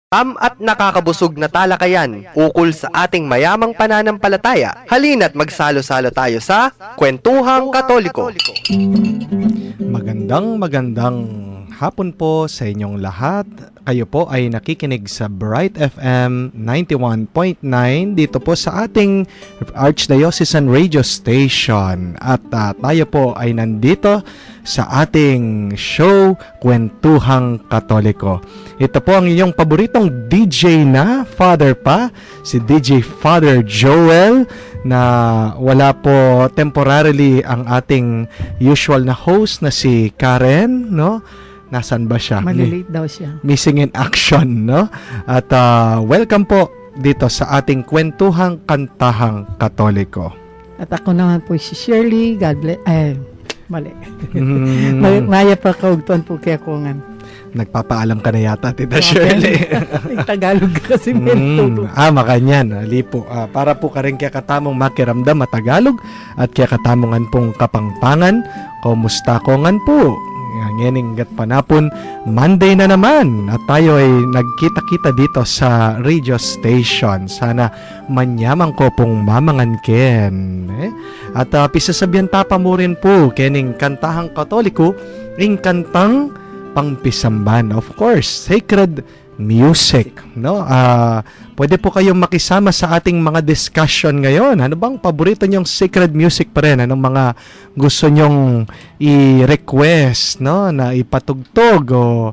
At nakakabusog na talakayan ukol sa ating mayamang pananampalataya. Halina't magsalo-salo tayo sa Kwentuhang Katoliko. Magandang hapon po sa inyong lahat. Kayo po ay nakikinig sa Bright FM 91.9 dito po sa ating Archdiocesan Radio Station. At tayo po ay nandito sa ating show, Kwentuhang Katoliko. Ito po ang inyong paboritong DJ na Father pa, si DJ Father Joel, na wala po temporarily ang ating usual na host na si Karen, no? Nasaan ba siya? Malilate daw siya. Missing in action, no? At welcome po dito sa ating Kwentuhang Kantahang Katoliko. At ako naman po si Shirley. God bless. Mali. Maya pa kaugtuan po kaya kungan. Nagpapaalam ka na yata, Tita Shirley. Tagalog kasi meron. Makanyan. Lipo. Para po ka rin kaya katamong makiramdam matagalog at kaya katamongan pong kapangpangan. Kumusta kongan po? Nganing gat panapon, Monday na naman at tayo ay nagkita-kita dito sa radio station. Sana manyamang ko pong mamangan ken. At pisasabihan tapa mo rin po kening Kantahang Katoliko, ing kantang pangpisamban. Of course, sacred music, no? Pwede po kayong makisama sa ating mga discussion ngayon. Ano bang paborito nyong sacred music pa rin? Anong mga gusto nyong i-request, no? Na ipatugtog o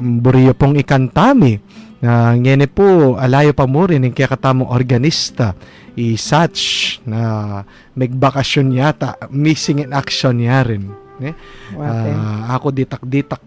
buriyo pong ikantami. Ngayon po, alayo pa mo rin yung kaya katamong organista. I-such na magbakasyon yata. Missing in action niya rin. Ako ditak-ditak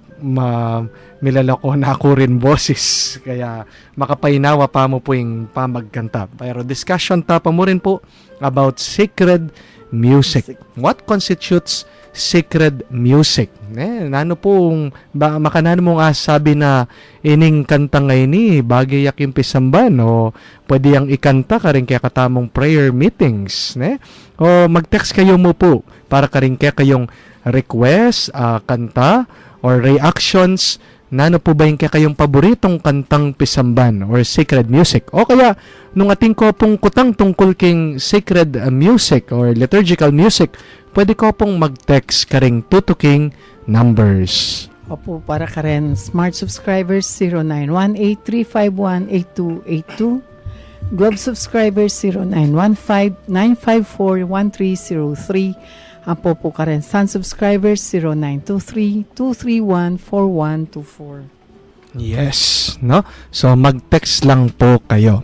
milalako na ako rin boses, kaya makapainawa pa mo po yung pamagkanta. Pero discussion pa mo rin po about sacred music. What constitutes sacred music? Nano pong makanano mong sabi na ining kanta ngayon bagay yaking pisamban o pwede yang ikanta ka rin kaya katamong prayer meetings, o mag-text kayo mo po para ka rin kaya kayong request, kanta or reactions. Nano po ba yung kayong paboritong kantang pisamban or sacred music? O kaya, nung ating ko pong kutang tungkol king sacred music or liturgical music, pwede ko pong mag-text ka ring tutuking numbers. Opo, para ka rin smart subscribers 0918-351-8282, Globe subscribers 0915-954-1303, ang po ka rin Sun subscribers 0923-231-4124. Yes, no? So mag-text lang po kayo.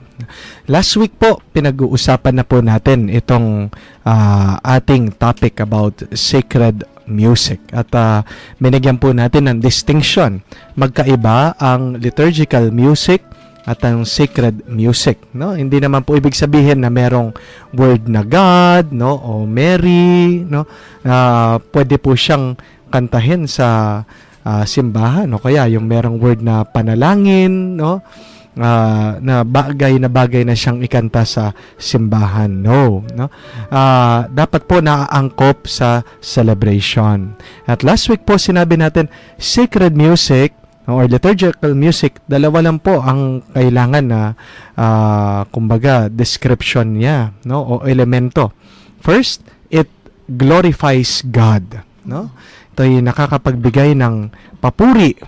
Last week po, pinag-uusapan na po natin itong ating topic about sacred music. At binigyan po natin ng distinction. Magkaiba ang liturgical music at ang sacred music, no? Hindi naman po ibig sabihin na merong word na God, no, o Mary, no? Pwede po siyang kantahin sa simbahan, no? Kaya yung merong word na panalangin, no? Na bagay na siyang ikanta sa simbahan, no? Dapat po naaangkop sa celebration. At last week po sinabi natin sacred music or liturgical music, dalawa lang po ang kailangan na kumbaga description niya, no, o elemento. First, it glorifies God, no? Ito ay nakakapagbigay ng papuri,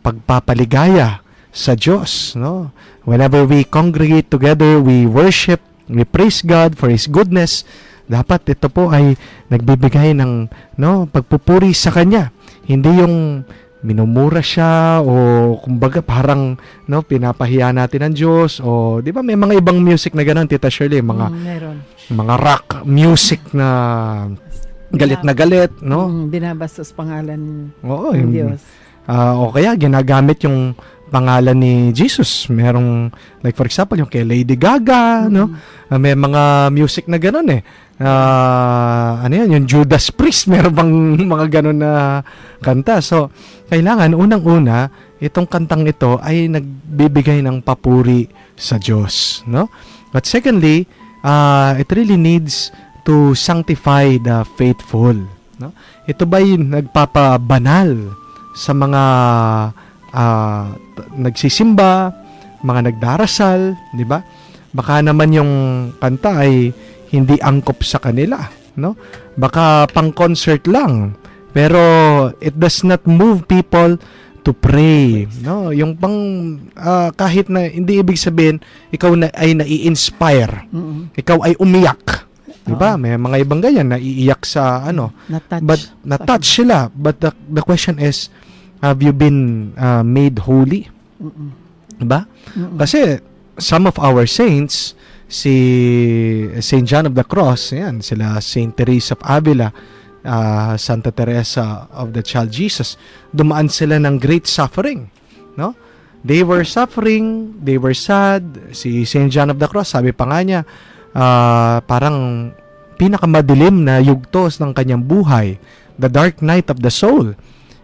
pagpapaligaya sa Diyos, no? Whenever we congregate together, we worship, we praise God for His goodness. Dapat ito po ay nagbibigay ng, no, pagpupuri sa Kanya. Hindi yung minumura siya o kumbaga parang, no, pinapahiya natin ang Diyos, o di ba may mga ibang music na gano'n, Tita Shirley, mga rock music na galit na galit, no? Binabastos pangalan ng Diyos. O kaya ginagamit yung pangalan ni Jesus. Merong, like for example, yung kay Lady Gaga, no? May mga music na gano'n ano yan, yung Judas Priest, meron bang mga gano'n na kanta. So, kailangan, unang-una, itong kantang ito ay nagbibigay ng papuri sa Diyos, no? But secondly, it really needs to sanctify the faithful, no? Ito ba'y nagpapabanal sa mga nagsisimba, mga nagdarasal, di ba? Baka naman yung kanta ay hindi angkop sa kanila, no? Baka pang-concert lang, pero it does not move people to pray, no? Yung kahit na hindi ibig sabihin ikaw ay nai-inspire, ikaw ay umiyak, di ba? May mga ibang ganyan naiiyak sa Na-touch. but na-touch sila, but the question is, have you been made holy? Diba? Kasi some of our saints, si Saint John of the Cross, yan, sila Saint Teresa of Avila, Santa Teresa of the Child Jesus, dumaan sila ng great suffering, no? They were suffering, they were sad. Si Saint John of the Cross, sabi pa nga niya, parang pinakamadilim na yugtos ng kanyang buhay, the dark night of the soul.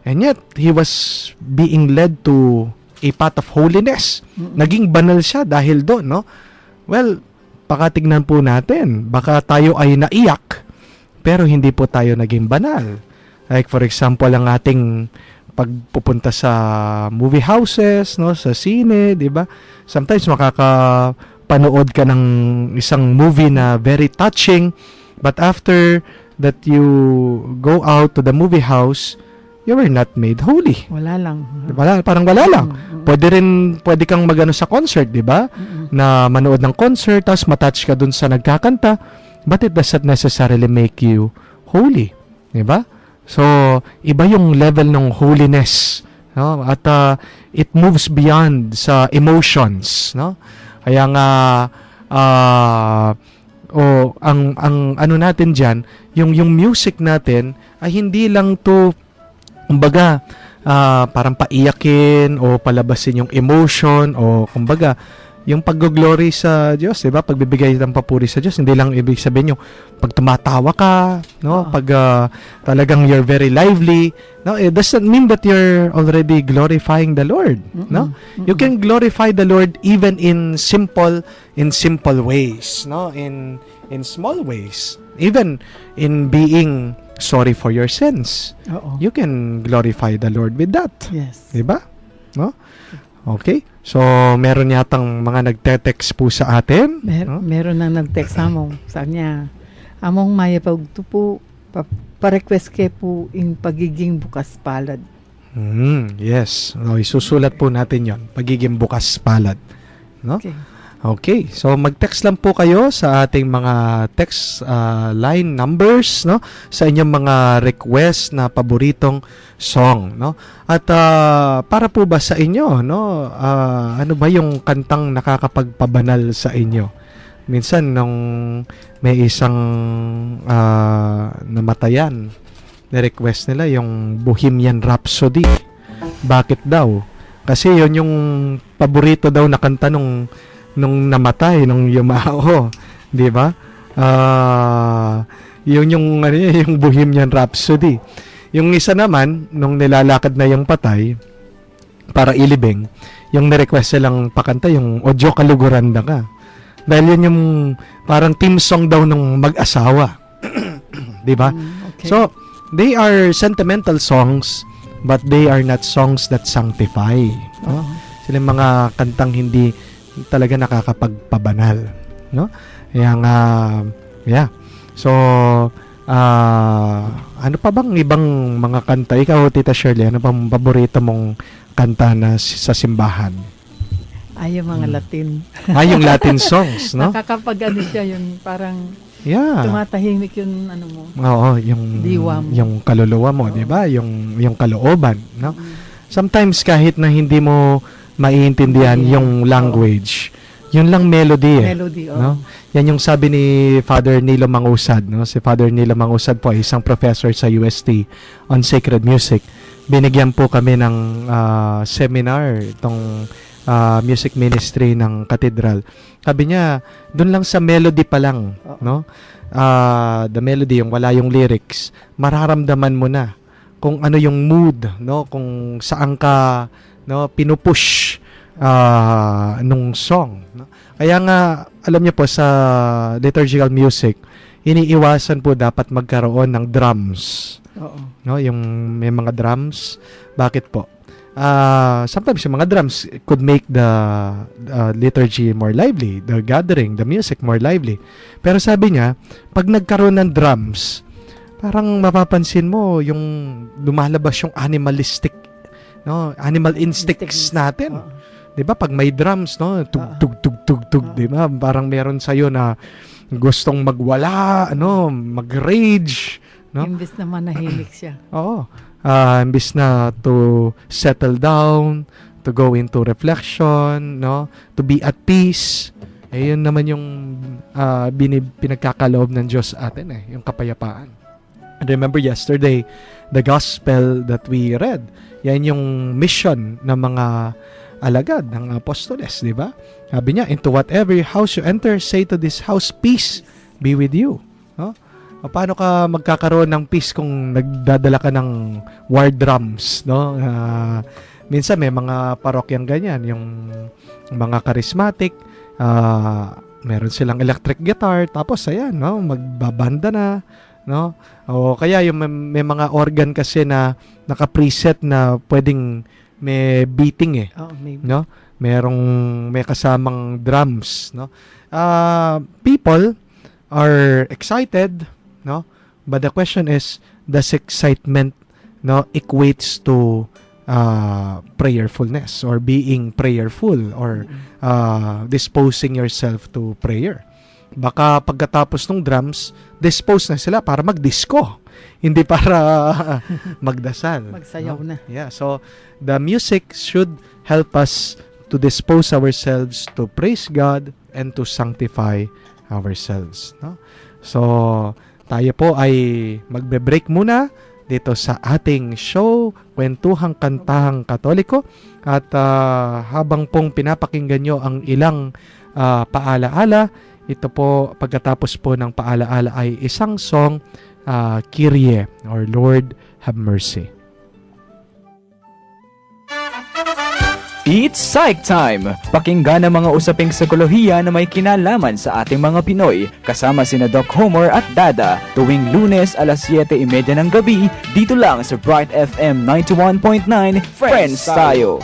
And yet, he was being led to a path of holiness. Naging banal siya dahil doon, no? Well, pakatignan po natin, baka tayo ay naiyak, pero hindi po tayo naging banal. Like for example, ang ating pagpupunta sa movie houses, no, sa sine, di ba? Sometimes makakapanood ka ng isang movie na very touching, but after that you go out to the movie house, you were not made holy. Wala lang. Parang wala lang. Pwede kang magano sa concert, di ba? Na manood ng concert, tapos matouch ka dun sa nagkakanta, but it doesn't necessarily make you holy. Di ba? So, iba yung level ng holiness. No? At it moves beyond sa emotions. No? Kaya nga, ang ano natin dyan, yung music natin, ay hindi lang to kumbaga, parang paiyakin o palabasin yung emotion o kumbaga, yung pag-glory sa Diyos, di ba? Pagbibigay ng papuri sa Diyos, hindi lang ibig sabihin yung pag tumatawa ka, no? Pag talagang you're very lively, no? It doesn't mean that you're already glorifying the Lord, no? You can glorify the Lord even in simple ways, no? In small ways. Even in being sorry for your sins. You can glorify the Lord with that. Yes. Diba? No? Okay. So, meron yatang mga nagte-text po sa atin. Meron nang nag-text among. Sabi niya, among maya pagto po, pa-request kayo po in pagiging bukas palad. Yes. So, isusulat po natin yon, pagiging bukas palad. No? Okay, so mag-text lang po kayo sa ating mga text line numbers, no, sa inyong mga request na paboritong song, no. At para po ba sa inyo, no, ano ba yung kantang nakakapagpabanal sa inyo? Minsan nung may isang namatayan, na-request nila yung Bohemian Rhapsody. Bakit daw? Kasi yon yung paborito daw na kanta nung namatay, nung yumao, di ba? Yun yung Bohemian Rhapsody. Yung isa naman, nung nilalakad na yung patay, para ilibing, yung nirequest silang pakanta, yung Odyo Kaluguranda Ka. Dahil yun yung parang team song daw ng mag-asawa. Di ba? Okay. So, they are sentimental songs, but they are not songs that sanctify. No? Sila mga kantang hindi talaga nakakapagpabanal, no? Yang yeah. So, ano pa bang ibang mga kanta? Ikaw, Tita Shirley, ano bang paborito mong kanta na sa simbahan? Ay, yung mga Latin. Yung Latin songs, no? Nakakapag-ano siya, yung parang Yeah. tumatahimik yung ano mo. Oo, yung Diwa mo. yung kaluluwa mo, 'di ba? Yung kalooban, no? Sometimes kahit na hindi mo maiintindihan yung language, yun lang melody Melody, no? Yan yung sabi ni Father Nilo Mangusad, no? Si Father Nilo Mangusad po ay isang professor sa UST on sacred music. Binigyan po kami ng seminar itong music ministry ng cathedral. Sabi niya, doon lang sa melody pa lang, no? The melody, yung wala yung lyrics, mararamdaman mo na kung ano yung mood, no? Kung saan ka, no, pinupush nung song, no? Kaya nga, alam niyo po, sa liturgical music, iniiwasan po dapat magkaroon ng drums. Oo. No, yung may mga drums. Bakit po? sometimes yung mga drums could make the liturgy more lively, the gathering, the music more lively. Pero sabi niya, pag nagkaroon ng drums, parang mapapansin mo yung lumalabas yung animalistic, no, animal instincts natin. 'Di ba? Pag may drums, no, tug, 'di ba? Parang meron sa iyo na gustong magwala, mag-rage, no? Imbes na manahimik siya. Oo. Imbis na to settle down, to go into reflection, no? To be at peace. Yun naman yung pinagkakaloob ng Diyos atin, yung kapayapaan. And remember yesterday, the gospel that we read, yan yung mission ng mga alagad, ng apostoles, di ba? Sabi niya, into whatever house you enter, say to this house, peace be with you. No? Paano ka magkakaroon ng peace kung nagdadala ka ng war drums, no? Minsan may mga parokyang ganyan, yung mga charismatic, meron silang electric guitar, tapos ayan, no, magbabanda na, no? O kaya yung may mga organ kasi na naka-preset na pwedeng may beating Maybe. no? May kasamang drums, no? People are excited, no? But the question is, does excitement, no, equates to prayerfulness or being prayerful or disposing yourself to prayer? Baka pagkatapos ng drums, dispose na sila para mag-disco, hindi para magdasal. Magsayaw na. Yeah, so the music should help us to dispose ourselves to praise God and to sanctify ourselves, no? So tayo po ay magbe-break muna dito sa ating show, Kwentuhang Kantahang Katoliko, at habang pong pinapakinggan nyo ang ilang paalaala, ito po, pagkatapos po ng paalaala ay isang song, Kyrie, or Lord have mercy. It's Psych Time! Pakinggan ang mga usaping psikolohiya na may kinalaman sa ating mga Pinoy, kasama sina Doc Homer at Dada, tuwing Lunes alas 7:30 ng gabi, dito lang sa Bright FM 91.9, Friends Tayo!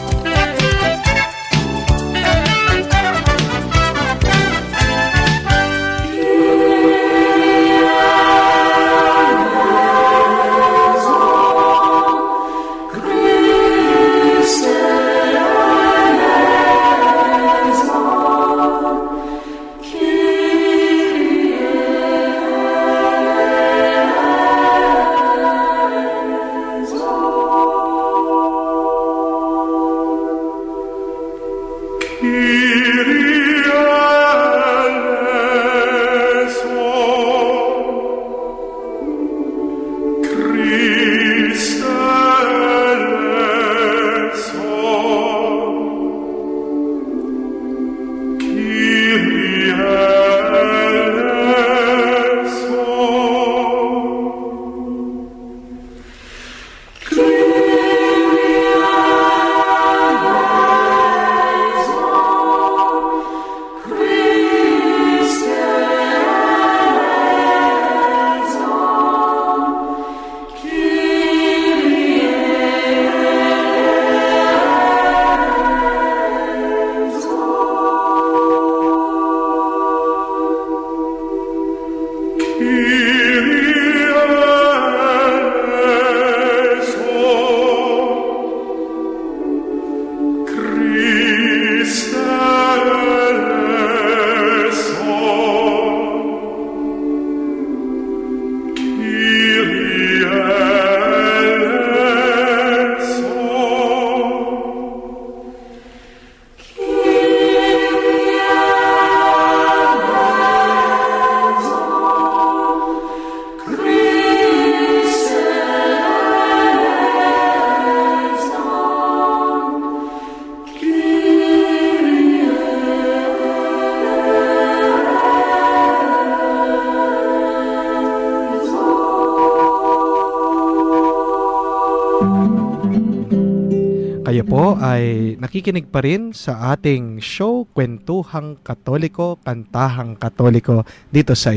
ay nakikinig pa rin sa ating show, Kwentuhang Katoliko, Kantahang Katoliko, dito sa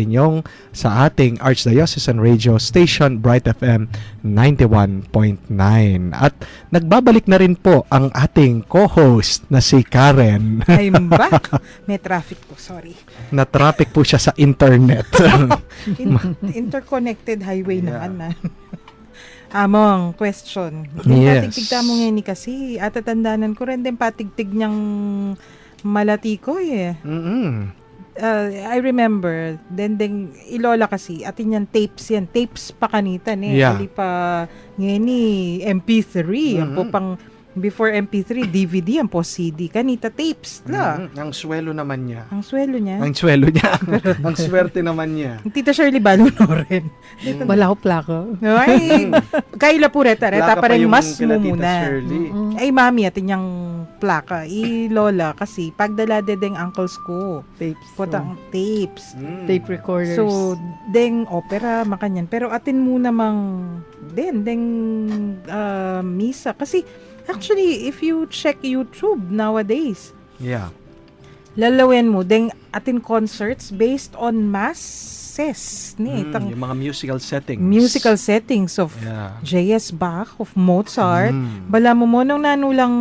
ating Archdiocesan Radio Station, Bright FM 91.9. At nagbabalik na rin po ang ating co-host na si Karen. I'm back. May traffic po, sorry. Na-traffic po siya sa internet. Interconnected highway naman na. Among, question. Yes. Patigtig mo ngayon kasi, at tatandanan ko rin din patigtig niyang malatikoy eh. I remember, then ilola kasi, atin yan tapes pa kanita ni. Yeah. Hindi pa ngayon ni MP3, ang po pang before MP3, DVD, ang po CD, kanita tapes la. Ang swelo naman niya. Ang swelo niya. Ang swelo niya. Ang swerte naman niya. Tita Shirley Baluno rin. Wala ko plako. Ay, kaila po reta Plaka pa rin yung mas kila mo Tita muna. Shirley. Ay, mami, atin niyang plaka. Lola, kasi pagdala deng uncles ko. Tapes. Potang tapes. Tape recorders. So, deng opera, makanyan. Pero atin muna deng misa. Kasi, actually, if you check YouTube nowadays, Yeah. lalawin mo, deng atin concerts based on masses. Yung mga musical settings. Musical settings of Yeah. J.S. Bach, of Mozart. Bala mo nung nanulang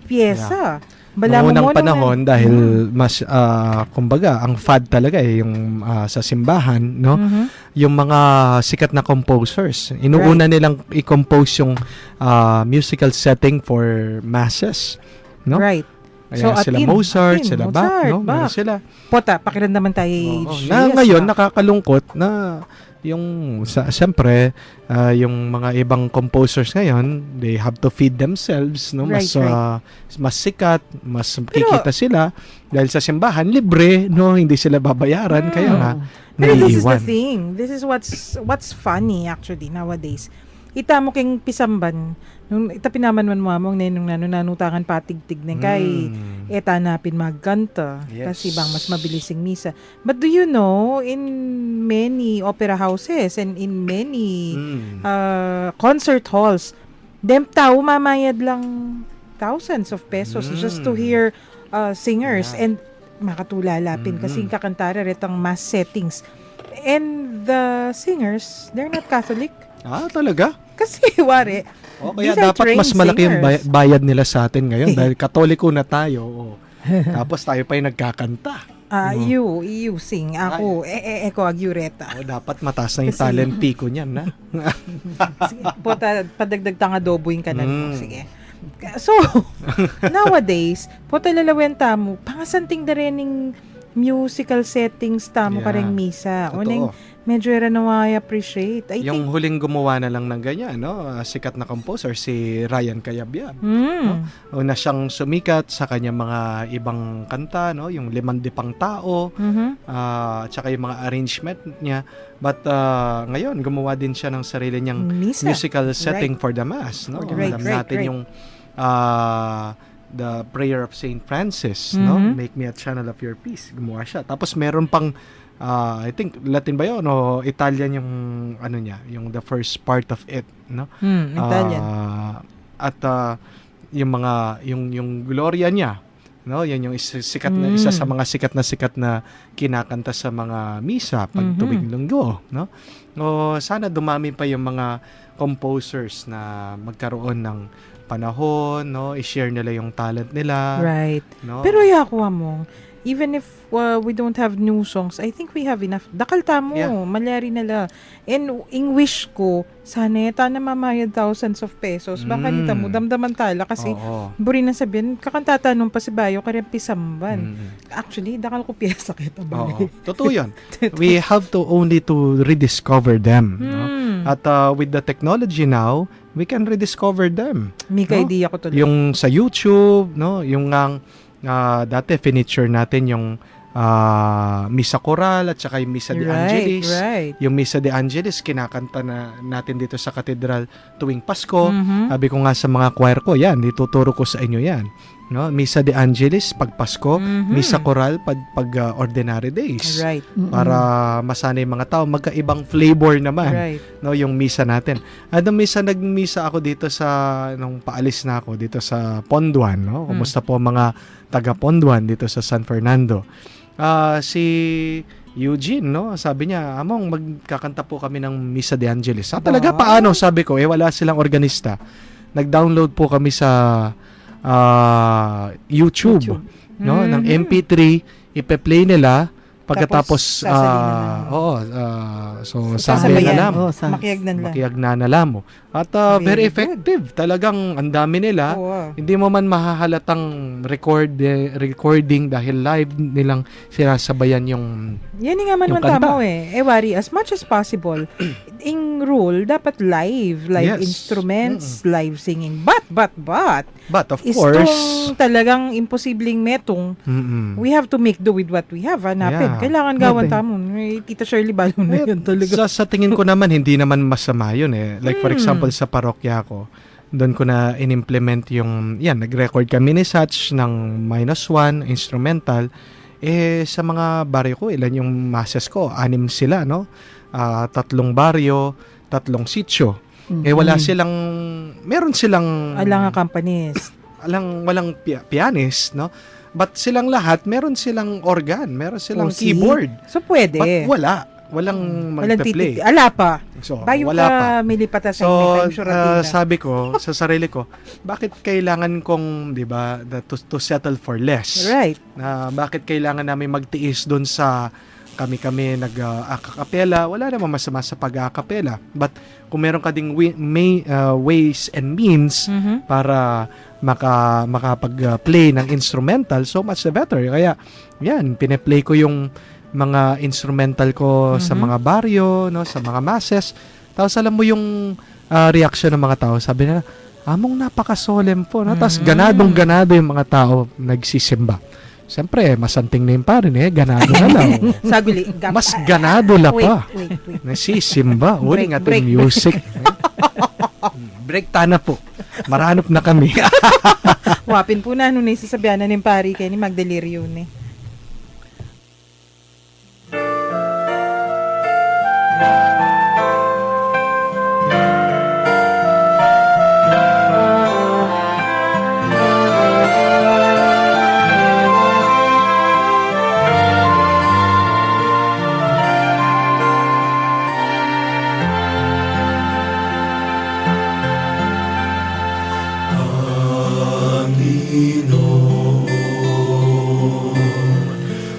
pyesa. Bala Noong unang nung panahon dahil mas kumbaga ang fad talaga yung sa simbahan, no? Yung mga sikat na composers, inuuna nilang i-compose yung musical setting for masses, no? Right. Kaya sila Mozart, sila Bach, no? Bach. Meron sila. Pota, pakiramdaman tayo Na ngayon nakakalungkot na yung siyempre yung mga ibang composers ngayon, they have to feed themselves, no? Right, Mas sikat, mas kikita sila dahil sa simbahan libre, no? Hindi sila babayaran kaya nga Pero this is the naiiwan. thing. This is what's funny actually nowadays. Ita mo king pisamban. Nung ita pinamanman mo among nung nanutangan patigtig ng kay eta napin magkanta. Yes. Kasi bang mas mabilising misa. But do you know, in many opera houses and in many concert halls, dem tao mamayad lang thousands of pesos just to hear singers and makatulalapin kasi kakantara retang mass settings. And the singers, they're not Catholic. Talaga? Kasi, wari, O kaya these are dapat mas trained malaki yung singers. bayad nila sa atin ngayon dahil Katoliko na tayo. Tapos tayo pa yung nagkakanta. You sing. Ako, eko agyureta. Dapat mataas na yung talent pico niyan, na? Sige, padagdag tanga doboin ka na. Sige. So, nowadays, lalawenta mo, pangasanting da rin yung musical settings tamo Yeah. kareng misa. Totoo. Uneng, medyo era na appreciate. I Yung think, huling gumawa na lang ng ganyan, no? Sikat na composer, si Ryan Cayabyab. Una siyang sumikat sa kanyang mga ibang kanta, no? Yung Limang Dipang Tao, at saka yung mga arrangement niya. But ngayon, gumawa din siya ng sarili niyang Misa. musical setting for the mass, no? Right, Alam right, natin right. yung the Prayer of Saint Francis, no? Make me a channel of your peace. Gumawa siya. Tapos meron pang I think Latin ba 'yon o Italian yung ano niya, yung the first part of it, no? Italian. At yung mga yung Gloria niya, no? Yan yung isa sa mga sikat na kinakanta sa mga misa pag tuwing Linggo, no? O sana dumami pa yung mga composers na magkaroon ng panahon, no? I-share nila yung talent nila, Right. no? Pero yakuha mo, even if we don't have new songs, I think we have enough. Dakal tamo, Yeah. malyari nila. And in wish ko, sana eta na mamayad thousands of pesos. Baka nita mo, damdaman tala. Kasi, Oo. buri na sabihin, kakantata nung pasibayo, kaya pisamban. Actually, dakal ko piyesa kita ba? Oo. Totoo yan. We have to only to rediscover them, no? At with the technology now, we can rediscover them. Mika No? idea ko tuloy. Yung sa YouTube, no? Yung dati finiture natin yung Misa Choral at saka yung Misa de Angelis. Right. Yung Misa de Angelis, kinakanta na natin dito sa katedral tuwing Pasko. Sabi ko nga sa mga choir ko, yan, ituturo ko sa inyo yan. no? Misa de Angelis pag Pasko, Mhm. Misa Choral pag ordinary days. Right. Para masanay mga tao, magkaibang flavor naman, Right. no, yung misa natin. At nagmisa ako dito nung paalis na ako dito sa Ponduan, no? Kumusta po mga taga Ponduan dito sa San Fernando? Si Eugene, no? Sabi niya, Among, magkakanta po kami ng Misa de Angelis. Talaga Wow. paano? Sabi ko, wala silang organista. Nag-download po kami sa YouTube, no? Ng Mhm. MP3, ipe-play nila pagkatapos Tapos, sasalina so Sasabayan. sabi na lang. Makiyagnan lang. Makiyagnana mo. At Very very good. effective. Talagang ang dami nila. Oo. Hindi mo man mahahalatang recording dahil live nilang sinasabayan yung Yan nga man Yung man tama kanta. Wari, as much as possible, in rule, dapat live Yes. instruments, live singing. But, but of is course itong talagang imposibleng metong, mm-mm. we have to make do with what we have. Hanapin. Yeah. Kailangan gawan Grabe. tamon. Tita Shirley Balo na yun talaga. Sa tingin ko naman hindi naman masama yun eh. Like for example sa parokya ko, doon ko na inimplement yung nag-record kami ni Satch ng -1 instrumental. Sa mga baryo ko, ilan yung masses ko? 6 sila, no? 3 baryo, 3 sitio. Wala silang, meron silang, Alang nga companies. walang pianist, no? But silang lahat, meron silang organ, meron silang Oh, see? keyboard. So, pwede. But walang Walang magpe-play. Ala pa. So, Bayo wala pa. ka milipata sa So, inyo. sabi ko sa sarili ko, bakit kailangan kong, 'di ba, to settle for less? Right. Na bakit kailangan namin magtiis doon sa kami nag-akapela? Wala namang masama sa pag-aakapela. But kung meron ka ding ways and means Mhm. para makapag-play ng instrumental, so much the better. Kaya, pine-play ko yung mga instrumental ko sa mga baryo, no, sa mga masses. Tapos alam mo yung reaction ng mga tao, sabi nila, Among napaka-solemn po, no? Tapos ganadong-ganado yung mga tao nagsisimba. Siyempre, masanting na yung parin ganado na lang. Saguli. Mas ganado la pa. Wait. Nasisimba. Uli nga Break. itong music. Break tana po. Maranop na kami. Wapin po na nung naisasabihan na ng pari kay ni Magdalirion eh.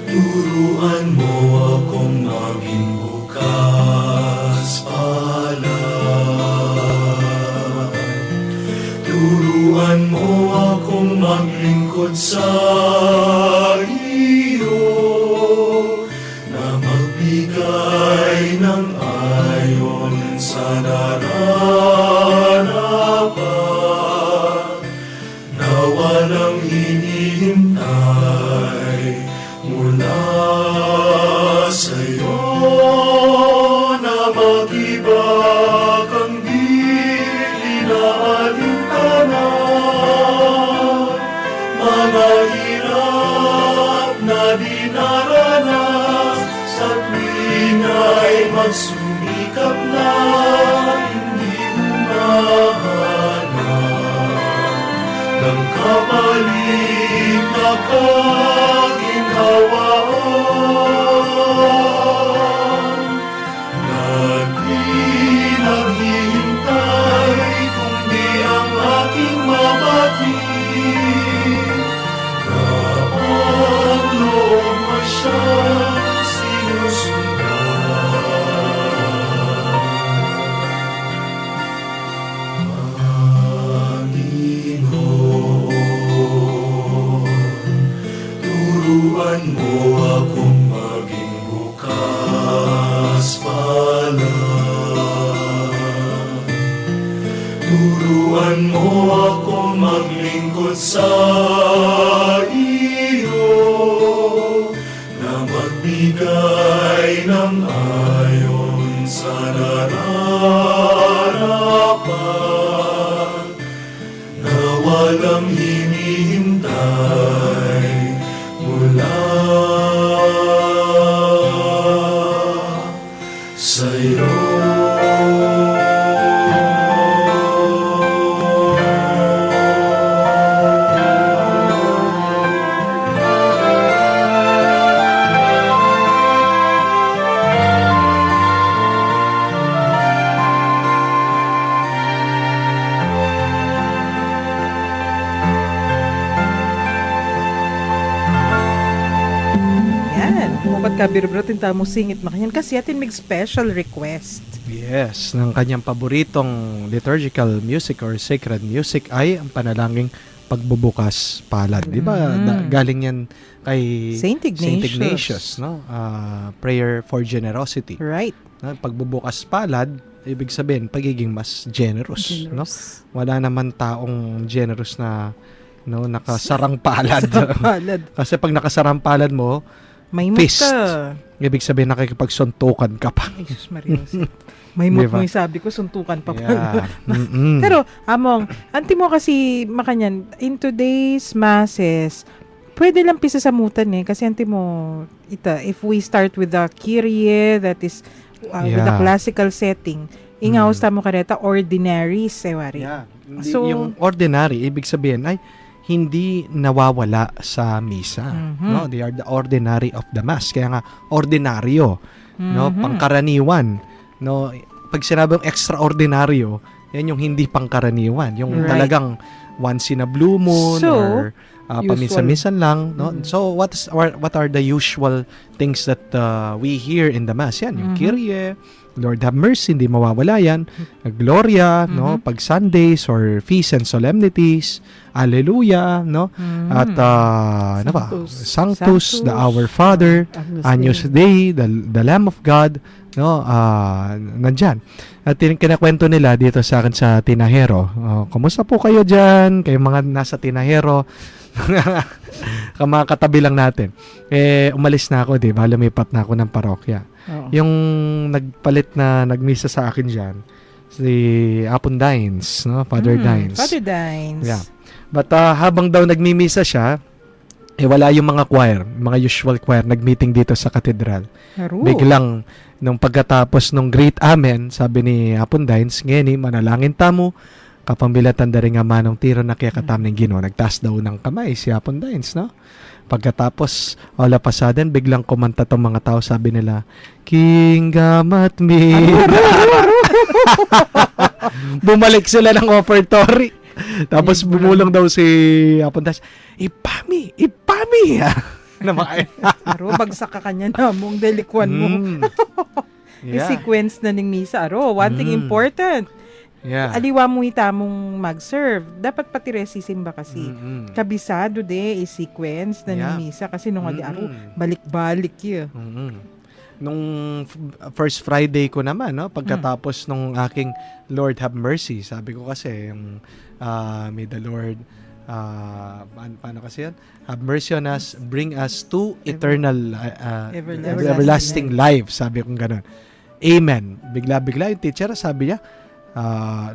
Turuan mo akong maging bukas palad. Turuan mo akong maglingkod sa iyo, na magbigay ng ayon sa naranapan, na walang hinihintay mula sa'yo, na mag-ibag ang di inaalintanan, mga hirap na dinaranas sa tuwing ay magsumikap na hindi humahanap ng kapalit na kaginhawaan, na di naghihintay kundi ang aking mabatid, na ang loob mo siyang sinusundan. Panginoon, turuan mo akong maging bukas palad. Turuan mo akong maglingkod sa iyo, na magbigay ng ayon sa nararapat, na walang hinihintay dapat kabirbratin tamo singit makanyan kasi atin may special request. Yes, ng kanyang paboritong liturgical music or sacred music ay ang panalangin pagbubukas palad. Di ba? Galing yan kay Saint Ignatius. No? Prayer for generosity. Right. No? Pagbubukas palad, ibig sabihin, pagiging mas generous. No? Wala naman taong generous na nakasarang palad. Palad. Kasi pag nakasarang palad mo, May fist. muka. ibig sabihin nakikipagsuntukan ka pa. Ay, Diyos Maria. May mood Diba? mo yung sabi ko, suntukan pa pa. Yeah. Mm-mm. Pero, Among, anti mo kasi makanyan, in today's masses, pwede lang pisasamutan kasi anti mo, if we start with the Kyrie, that is, with the Yeah. classical setting, ingaws tamo kareta, ordinaries, wari. Yeah. Hindi, So- yung ordinary, ibig sabihin ay hindi nawawala sa misa. Mhm. No, they are the ordinary of the mass. Kaya nga ordinaryo, no, Mhm. pangkaraniwan. No, pag sinabing extraordinaryo, yan yung hindi pangkaraniwan, yung Right. talagang once in a blue moon So, or paminsan-minsan lang, no. Mhm. So what are the usual things that we hear in the mass? Yan, yung Mhm. Kyrie, Lord have mercy, hindi mawawala yan. Gloria, no, Mhm. pag Sundays or feasts and solemnities, Alleluia, no? Mhm. At ano ba? Sanctus, the Sanctus, Our Father, Agnus Dei, the Lamb of God, no? Nandyan. At kinakwento nila dito sa akin sa Tinahero. Kumusta po kayo dyan? Kayo mga nasa Tinahero. Mga katabi lang natin. Umalis na ako, di ba? Lumipat na ako ng parokya. Oo. Yung nagmisa sa akin dyan, si Apon Dines, no? Father Dines. Father Dines. Yeah. But habang daw nagmimisa siya, wala yung mga choir, mga usual choir, nagmeeting dito sa katedral. Haru. Biglang, nung pagkatapos nung Great Amen, sabi ni Apon Dines, ngeni, manalangin tamo, kapambilatan da rin nga manong tiro na kaya katam ng Ginoo. Nagtaas daw ng kamay si Apon Dines, no? Pagkatapos, all of a sudden, biglang kumanta tong mga tao, sabi nila, King Gamat me. Bumalik sila ng offertory. Tapos bumulong daw si Apon Dines, Ipami! Aro, bagsak ka kanya na mong delikwan mo. Yeah. I-sequence na ng misa. Aro, one thing important. Yeah. Aliwa mo itamong mag-serve. Dapat pati resisimba kasi. Mm-mm. Kabisado i-sequence na Yeah. ng misa kasi nung aro, Mm-mm. balik-balik yun. Mm-mm. Nung first Friday ko naman, no, pagkatapos nung aking Lord have mercy, sabi ko kasi yung may the Lord paano kasi yan? Have mercy on us, bring us to eternal everlasting life, sabi ko gano'n. Amen. Bigla-bigla yung teacher, sabi niya,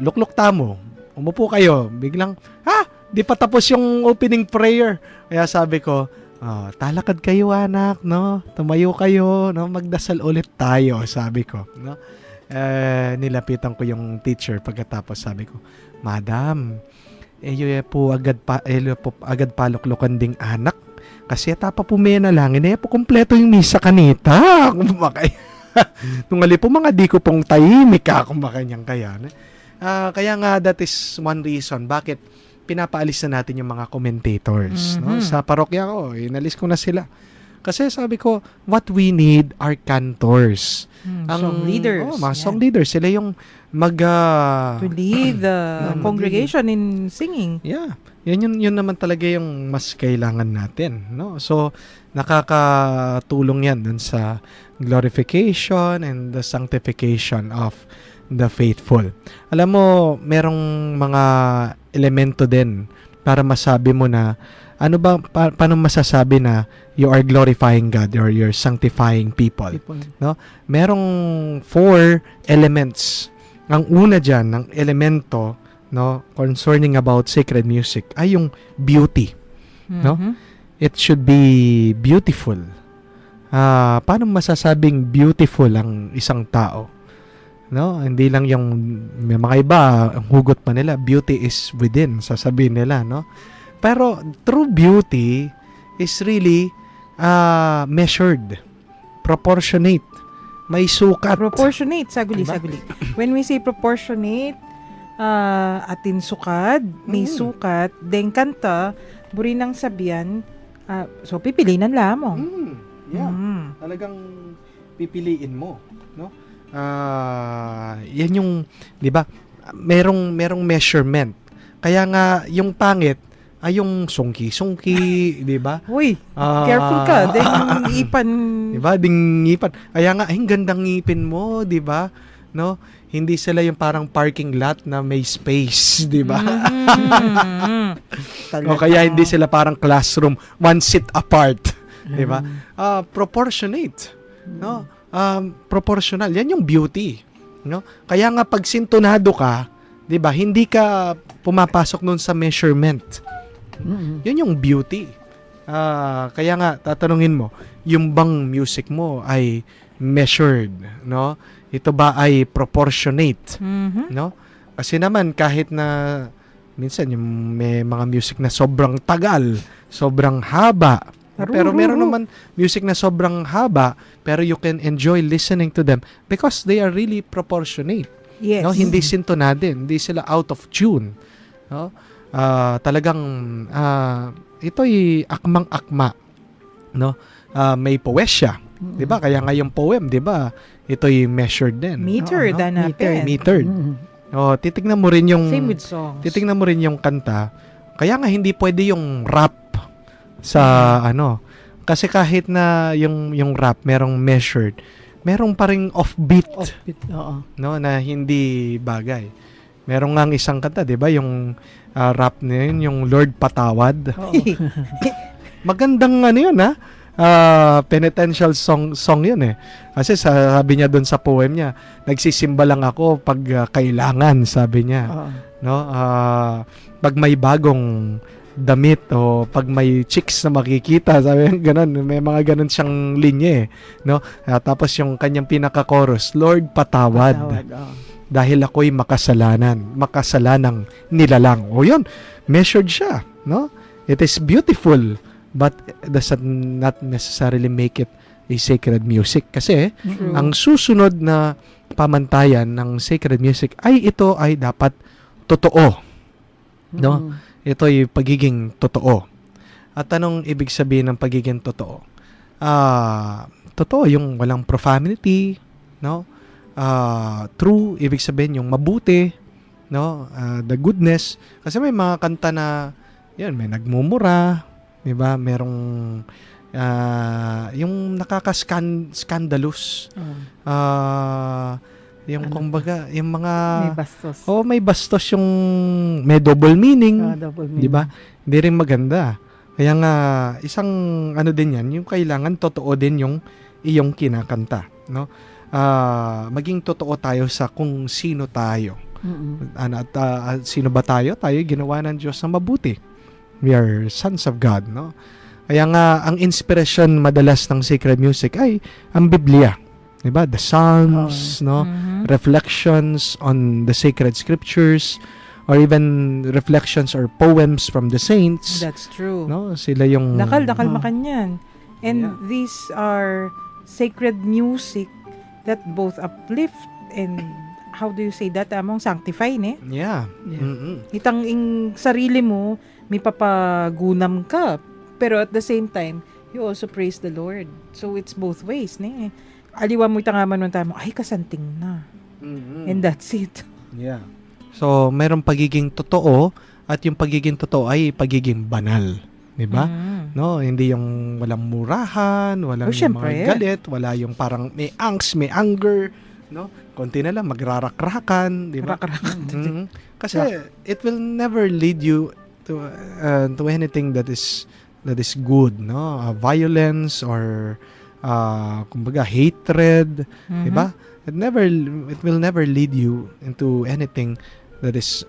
lukluk tamo, umupo kayo. Biglang, di pa tapos yung opening prayer. Kaya sabi ko, talakad kayo anak, no? Tumayo kayo, no? Magdasal ulit tayo, sabi ko, no? Nilapitan ko yung teacher pagkatapos, sabi ko, Madam, agad paluklukan ding anak. Kasi tapa po may nalangin, po kompleto yung misa kanita. Kumakay. Nung ali po mga di ko pong tahimik kumakanyang kaya. Kaya nga that is one reason bakit pinapaalis na natin yung mga commentators. No? Sa parokya ko, inalis ko na sila. Kasi sabi ko, what we need are cantors. Song leaders. Mga song leaders. Sila yung to lead the congregation in singing. Yeah. Yun naman talaga yung mas kailangan natin, no? So nakakatulong 'yan dun sa glorification and the sanctification of the faithful. Alam mo, merong mga elemento din para masabi mo na ano ba paano masasabi na you are glorifying God or you're sanctifying people. No? Merong 4 elements. Ang una diyan ng elemento, no, concerning about sacred music ay yung beauty, no? It should be beautiful. Paano masasabing beautiful ang isang tao? No, hindi lang yung may mga iba ang hugot pa nila, beauty is within, sasabihin nila, no? Pero true beauty is really measured, proportionate, may sukat. Proportionate, saguli. When we say proportionate, atin sukad, may sukat, then kanta, buri nang sabihan, so pipilinan lamang. Yeah. Talagang pipiliin mo, no? Yan yung, 'di ba? Merong measurement. Kaya nga yung pangit ay yung sungki-sungki, 'di ba? Uy, careful ka. Then yung ipan... Diba? Dingipan. Kaya nga, ang gandang ngipin mo, di ba? No? Hindi sila yung parang parking lot na may space, di ba? O kaya hindi sila parang classroom, one seat apart, di ba? Proportionate, no? Proportional. Yan yung beauty, no? Kaya nga pag sintonado ka, di ba? Hindi ka pumapasok nun sa measurement. Yun yung beauty. Kaya nga tatanungin mo, yung bang music mo ay measured, no? Ito ba ay proportionate, no? Kasi naman kahit na minsan yung may mga music na sobrang tagal, sobrang haba, pero meron naman music na sobrang haba pero you can enjoy listening to them because they are really proportionate. Yes. No, hindi sintonadin, hindi sila out of tune, no? Talagang ito'y akmang-akma, no? May poesya, 'di ba? Kaya nga yung poem, 'di ba? Ito'y measured din. Metered, no? hanapin. Metered. Titignan mo rin yung Same with songs. titignan mo rin yung kanta. Kaya nga hindi pwede yung rap sa kasi kahit na yung rap merong measured, merong pa ring offbeat, Oo. no, na hindi bagay. Merong ngang isang kanta, 'di ba, yung rap na yun, yung Lord Patawad. Magandang yun, penitential song yun eh. Kasi sabi niya doon sa poem niya, nagsisimba lang ako pag kailangan, sabi niya. No? Pag may bagong damit o pag may chicks na makikita, sabi niya, ganun, may mga ganun siyang linya eh. No? Tapos yung kanyang pinaka-chorus, Lord Patawad. Dahil ako'y makasalanang nilalang. O yun, measured siya. No? It is beautiful, but does not necessarily make it a sacred music. Kasi ang susunod na pamantayan ng sacred music ito ay dapat totoo. No? Ito ay pagiging totoo. At anong ibig sabihin ng pagiging totoo? Totoo yung walang profanity, no? True, ibig sabihin yung mabuti, no? The goodness. Kasi may mga kanta na yan, may nagmumura, 'di ba? Merong yung nakaka-scandalous. Yung kumbaga, yung mga May bastos. may bastos yung may double meaning, Double 'di ba? Hindi rin maganda. Kaya nga isang din yan, yung kailangan totoo din yung iyong kinakanta, no? Maging totoo tayo sa kung sino tayo. Sino ba tayo? Tayo ginawa ng Diyos na mabuti. We are sons of God, no? Kaya nga ang inspiration madalas ng sacred music ay ang Biblia. 'Di ba? The Psalms, no? Reflections on the sacred scriptures or even reflections or poems from the saints. That's true. No? Sila yung Dakal makanyan. And these are sacred music that both uplift and how do you say that? Among sanctify, ne? Yeah. Itang sarili mo, may papagunam ka. Pero at the same time, you also praise the Lord. So it's both ways, ne? Aliwa mo itangaman ng tamo, ay kasanting na. And that's it. Yeah. So, mayroong pagiging totoo at yung pagiging totoo ay pagiging banal. 'Di ba? No, hindi yung walang murahan, walang yung mga galit, wala yung parang may angst, may anger, no? Konti na lang magrarakrakan, 'di ba? Kasi it will never lead you to anything that is good, no? Violence or kumbaga hatred, 'di ba? It will never lead you into anything that is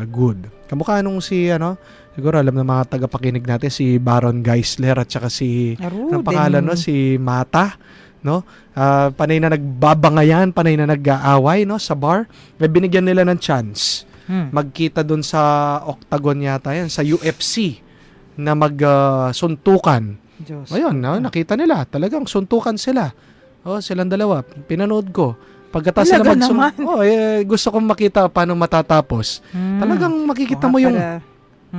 good. Kamukha nung siguro alam ng mga tagapakinig natin si Baron Geisler at saka si ang pangalan si Mata, no? Panay na nagbabangayan, panay na nag-aaway, no, sa bar. May binigyan nila ng chance. Magkita doon sa Octagon yata yan, sa UFC na magsuntukan. Ayun, no? Nakita nila, talagang suntukan sila. Silang dalawa, pinanood ko. Pagkatapos sila gusto kong makita paano matatapos. Talagang makikita mo yung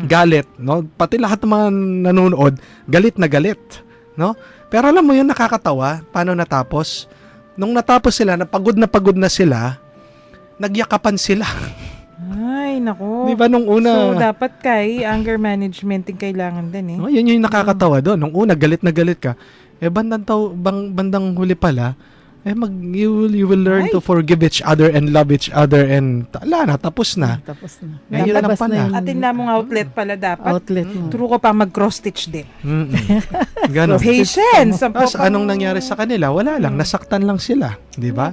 galit, no? Pati lahat ng mga nanonood, galit na galit, no? Pero alam mo yun, nakakatawa, paano natapos? Nung natapos sila, na pagod na sila, nagyakapan sila. Ay, nako. Di ba nung una? So, dapat anger management yung kailangan din eh. No, yun yung nakakatawa doon. Nung una, galit na galit ka. Bandang huli pala, you will learn Ay. to forgive each other and love each other and tapos na. Tapos na. Ngayon lang Lalabas pala. na yung Atin namong outlet pala dapat. outlet mo. Turo ko pa mag-cross-stitch din. Ganon. Patience! Ang Tapos pang- anong nangyari sa kanila? Wala lang, nasaktan lang sila. Di ba?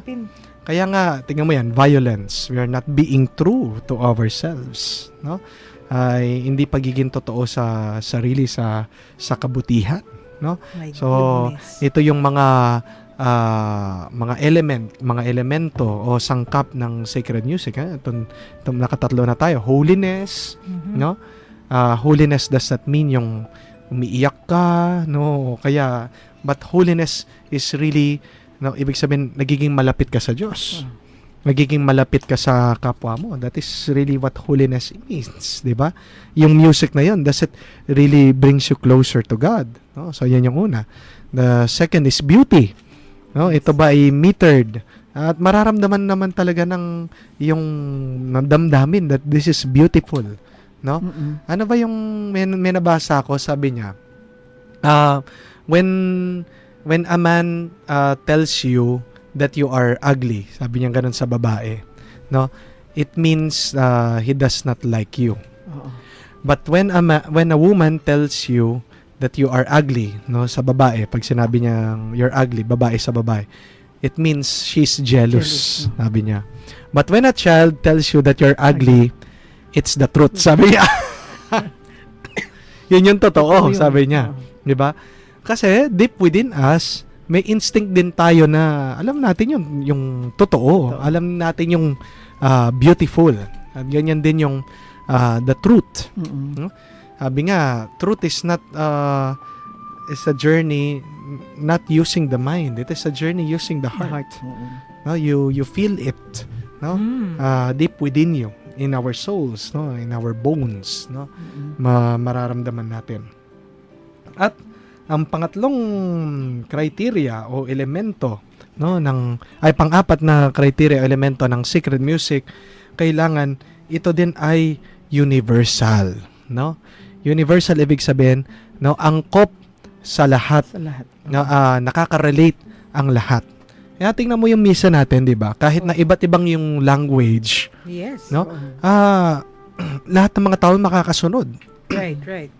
Kaya nga, tingnan mo yan, violence. We are not being true to ourselves. No? Ay hindi pagiging totoo sa sarili, sa kabutihan. No? My So, goodness. ito yung mga elemento o sangkap ng sacred music. Itong nakatatlo na tayo. Holiness, Mhm. no? Holiness does not mean yung umiiyak ka, no? Kaya, but holiness is really, no, ibig sabihin, nagiging malapit ka sa Diyos. Nagiging malapit ka sa kapwa mo. That is really what holiness means, di ba? Yung music na yun, does it really brings you closer to God? No? So, yan yung una. The second is beauty. No, ito ba ay metered? At mararamdaman naman talaga ng yung damdamin that this is beautiful, no? Mm-mm. Ano ba yung may nabasa ko, sabi niya, when a man tells you that you are ugly, sabi niya ganun sa babae, no? It means he does not like you. Oo. But when a woman tells you that you are ugly, no, sa babae, pag sinabi niya you're ugly, babae sa babae, it means she's jealous, sabi niya. But when a child tells you that you're ugly, it's the truth, sabi niya. Yun yung totoo, sabi niya. Di ba? Kasi deep within us, may instinct din tayo na alam natin yung totoo. Alam natin yung beautiful. At ganyan din yung the truth. Mm-mm. Sabi nga, truth is not is a journey not using the mind. It is a journey using the heart. Oo. No, you feel it, no? Mm. Deep within you, in our souls, no, in our bones, no? Mararamdaman natin. At ang pangatlong criteria o elemento, no, pang-apat na criteria o elemento ng sacred music, kailangan ito din ay universal, no? Universal ibig sabihin, no, angkop sa lahat, Sa lahat. nakaka-relate ang lahat. Kaya tingnan mo yung misa natin, 'di ba? Kahit na iba't ibang yung language, Yes. no? Lahat ng mga tao makakasunod. Right.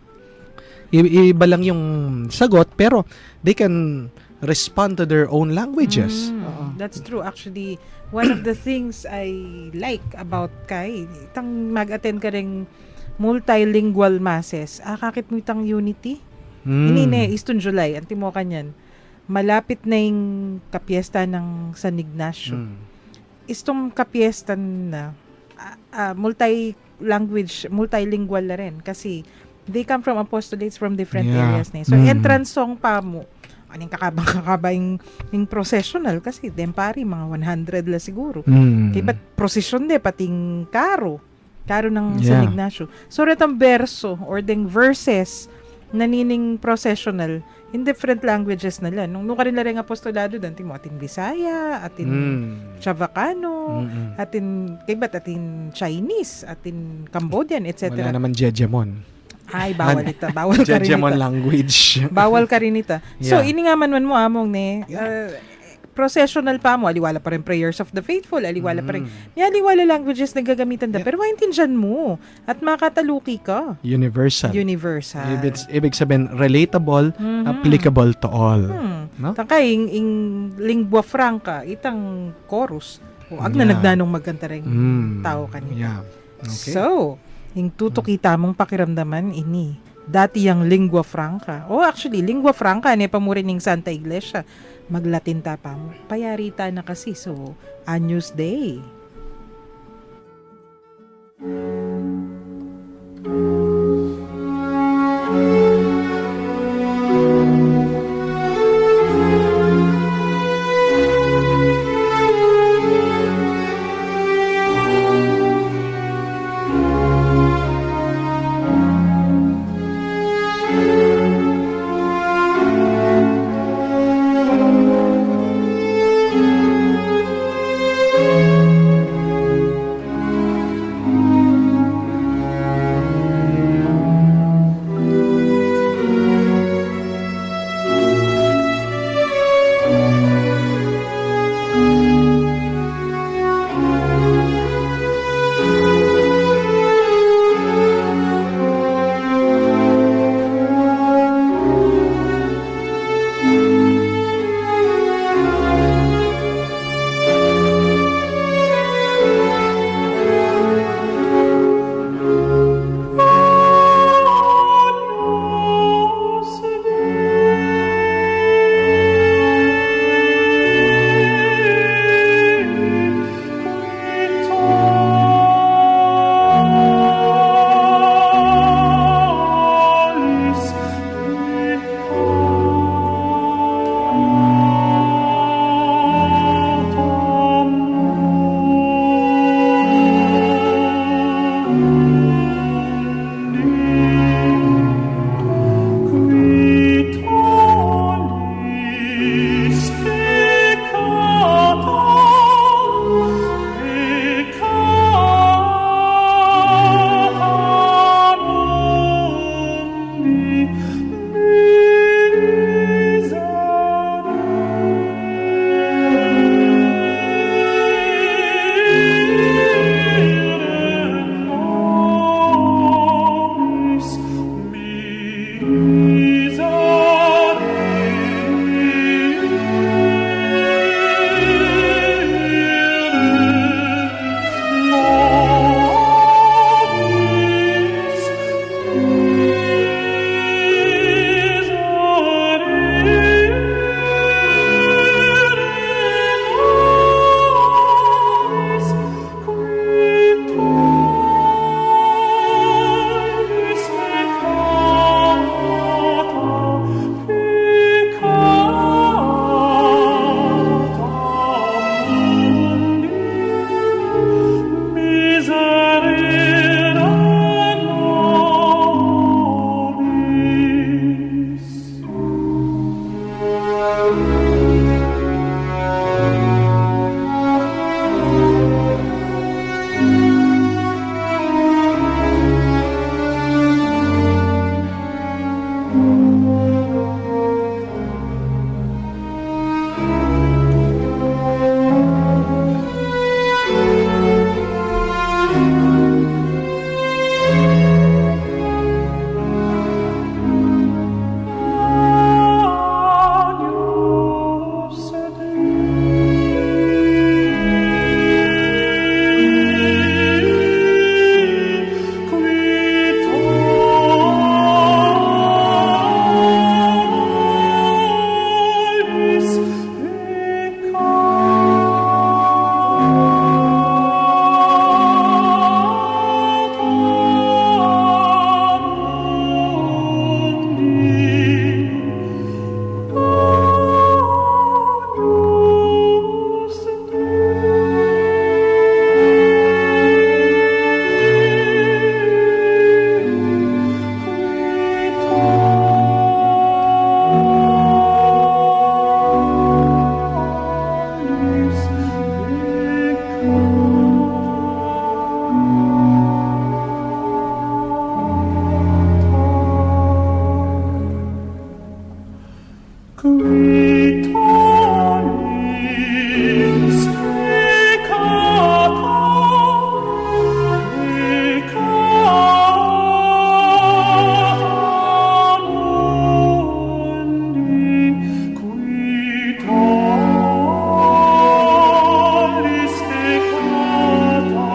Iba lang yung sagot, pero they can respond to their own languages. That's true. Actually, one of the things I like about Kai, itang mag-attend ka ring multilingual masses. Kakit mo itang unity. Inine, Eastern July, anti mo kanyan. Malapit na yung kapiesta ng San Ignacio. Istong kapiesta na multilingual na rin kasi they come from apostolates from different areas na. So, entrance song pa mo. Anong kakabang yung processional kasi dempari, mga 100 la siguro. Kaya ba't procession de, pating karo ng San Ignacio. So, retang verso or ding verses nanining processional in different languages nila. Nung ka rin na rin apostolado, danti mo, atin Bisaya, atin Chavacano, atin, kaya ba't atin Chinese, atin Cambodian, etc. Wala naman Jejemon. Ay, bawal ita. Bawal ka rin Jejemon ita. language. Bawal ka rin ita. So, Yeah. ini nga man mo among processional pa mo, aliwala pa rin prayers of the faithful, aliwala pa rin. Aliwala languages na gagamitan da. Pero maintindihan mo at makataluki ka. Universal. Universal. Ibig sabihin, relatable, applicable to all. No? Tangka, ing lingua franca, itang chorus. O, ag na Yeah. nagdanong magkanta rin tao kanina. Yeah. Okay. So, yung tutukita mong pakiramdaman, ini. Dati yung lingua franca. Oh, actually, lingua franca, ne pamurin ng Santa Iglesia. Maglatin ta pa mo. Payarita na kasi. So, Agnus Dei. Vitalis peccata, peccata mundi, Vitalis peccata.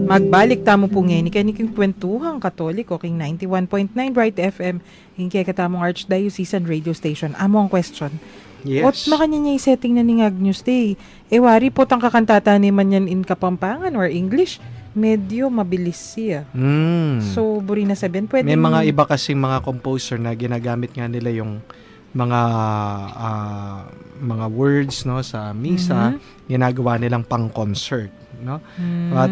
Magbalik tamo po ngayon, kaya king Kwentuhang Katoliko, king 91.9 Bright FM, king kaya katamong Archdiocesan Radio Station. Amo ang question. Ot makanya niya setting na ni Agnews Day. Wari po tang kakantata ni man yan in Kapampangan or English, medyo mabilis siya. So, buri na sabihin, pwede May mga iba kasing mga composer na ginagamit nga nila yung mga words, no, sa misa, ginagawa nilang pang-concert, no?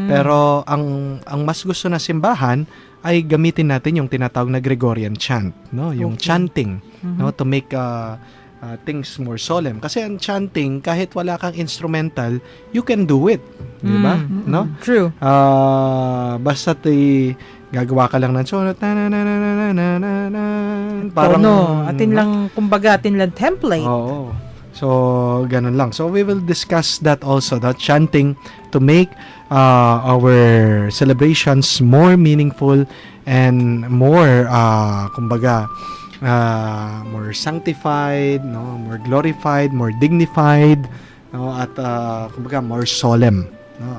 Pero ang mas gusto na simbahan ay gamitin natin yung tinatawag na Gregorian chant, no, yung chanting, no, to make things more solemn. Kasi ang chanting, kahit wala kang instrumental, you can do it, di ba? No? True. Basta gagawa ka lang ng sonot, parang atin lang, kumbaga, atin lang template. Oo. So, ganun lang. So, we will discuss that also, that chanting to make our celebrations more meaningful and more, kumbaga, more sanctified, no, more glorified, more dignified, no, at kumbaga more solemn, no,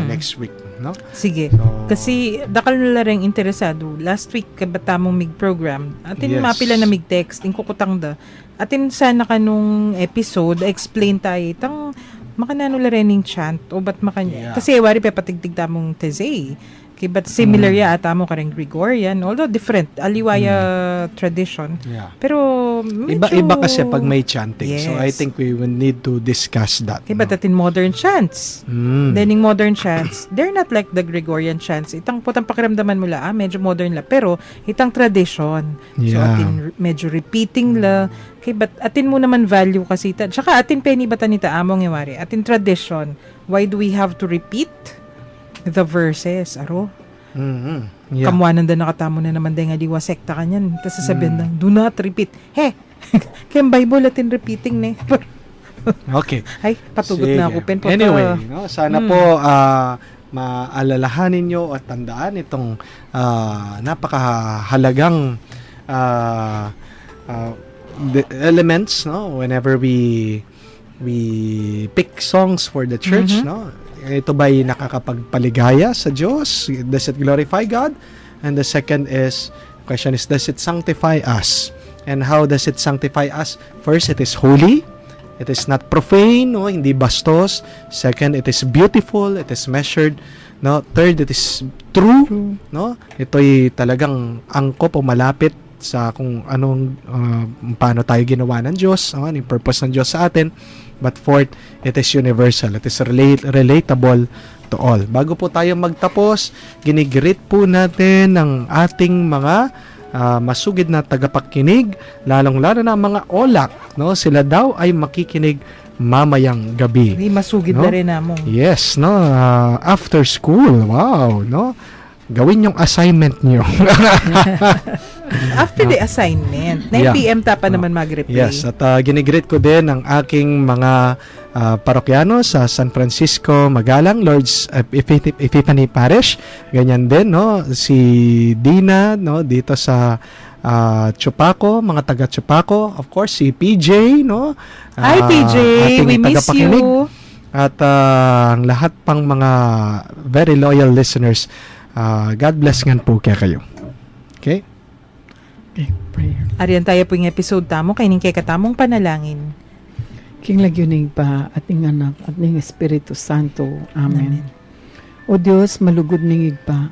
next week, no. Sige. So, Kasi dakal nila ring interesado. Last week kabata mong mig program. Atin Yes. mapila na mig text in kukutang da. Atin sana kanung episode explain tayo tang makanano la rening chant o bat makanya. Yeah. Kasi wari pa patigtig tamong teze. Kay but similar ya atamo kareng Gregorian, although different aliwaya tradition. yeah. Pero medyo Iba kasi pag may chanting. So, I Yes. think we will need to discuss that. kay but atin modern chants. Then in modern chants, they're not like the Gregorian chants. Itang putang pakiramdaman mo la, medyo modern la. Pero itang tradition. So Yeah. atin medyo repeating la. Kay but atin mo naman value kasi. Tsaka atin penny bata nita among iwari. Atin tradition. Why do we have to repeat the verses? Aro? Yeah. Kamuanan da nakatamo na naman dahil nga diwa sekta kanyan. Tapos sasabihin na, do not repeat. He! Kaya Bible atin repeating ne. Okay. Ay, patugot Sige. na ako. Pen po Anyway, no, sana po maalalahanin nyo at tandaan itong napakahalagang elements, no, whenever we pick songs for the church, no. Ito ba'y nakakapagpaligaya sa Diyos? Does it glorify God? And the second question is, does it sanctify us? And how does it sanctify us? First, it is holy. It is not profane, no, hindi bastos. Second, it is beautiful, it is measured, no. Third, it is true, no. Ito'y talagang angkop o malapit sa kung anong paano tayo ginawa ng Diyos, ano yung purpose ng Diyos sa atin. but fourth, it is universal. It is relatable to all. Bago po tayo magtapos, ginigreet po natin ang ating mga masugid na tagapakinig, lalong-lalo na ang mga olak, no? Sila daw ay makikinig mamayang gabi. Hindi masugid No? na rin namong. Yes, no? After school, wow, no? Gawin yung assignment nyo. After the assignment, 9 Yeah. p.m. pa naman mag-replay. Yes, at ginigreet ko din ang aking mga parokyano sa San Francisco, Magalang, Lord's Epiphany Parish. Ganyan din, no? Si Dina, no? Dito sa Chupaco, mga taga Chupaco. Of course, si PJ, no? Hi, PJ! Ating We miss tagapakinig. you. At ang lahat pang mga very loyal listeners, God bless ngan po kaya kayo. Okay? Okay, prayer. Ariyan tayo po yung episode tamo, kaining kay katamong panalangin. King lagyunig pa ating anak at ning Espiritu Santo. Amen. O Diyos, malugod ningig pa.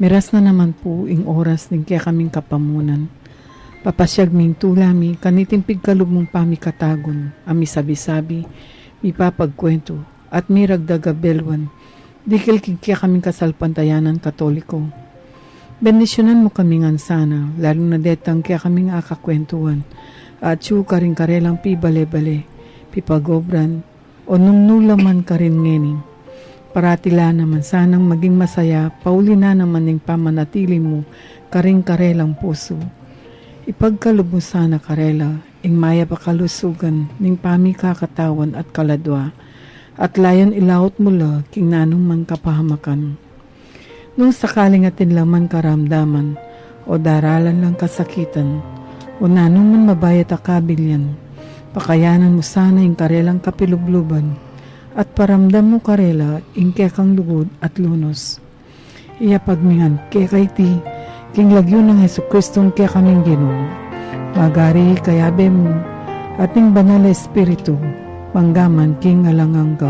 Miras na naman po ing oras ning kaya kaming kapamunan. Papasyag ming tulami, kanitimpig kalubong pami katagon, ami sabi-sabi, mi papagkwento, at mi ragdagabelwan, dikil kaya kaming kasalpantayanan katoliko. Bendisyonan mo kami ngan sana, lalo na detang kaya kaming akakwentuhan, at siyo ka rin karelang pi bale-bale, pipagobran, o nunulaman ka rin ngening. Paratila naman sanang maging masaya, pauli na naman ng pamanatili mo, karing karelang puso. Ipagkalubo sana karela, ing maya pakalusugan, ning pami kakatawan at kaladwa, at layon ilaot mula, king nanong man kapahamakan. Nung sakaling atin laman karamdaman, o daralan lang kasakitan, o nanong man mabayat akabilyan, pakayanan mo sana yung karelang kapilubluban, at paramdam mo karela ing kekang lugod at lunos. Iya pagmingan kekay ti, king lagyo ng Hesu Kristong kekaming Ginoo. Magari kayabe mo, ating banal na espiritu, manggaman king alangang ka.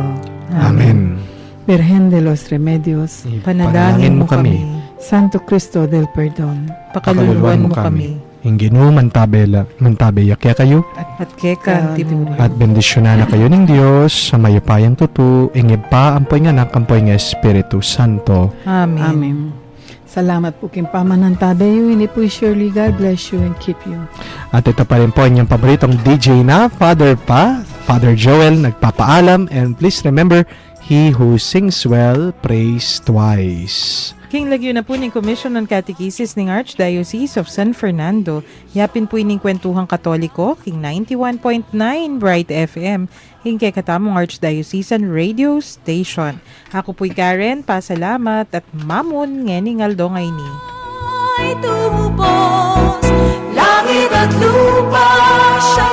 Amen. Virgen de los Remedios, Panalangin mo kami. Santo Cristo del Perdón, Pakaluluan mo kami. Yung Ginoo mantabeya kaya kayo, At keka tiburi. at bendisyonan na kayo ng Diyos sa mayupayang tutu, ingib pa ampoy nga nakampoy nga Espiritu Santo. Amen. Amen. Salamat po king pamanantabeyo, ini po surely God bless you and keep you. At ito pa rin po inyong paboritong DJ na Father Joel, nagpapaalam, and please remember, he who sings well prays twice. King lagyo na po ning Commission on Catechesis ng Archdiocese of San Fernando. Yapin po ining kwentuhang katoliko, King 91.9 Bright FM, king kay katamong Archdiocesan Radio Station. Ako po'y Karen, pasalamat at mamon ngening aldo ngay ni. Ay tumubos, langit at lupa, siya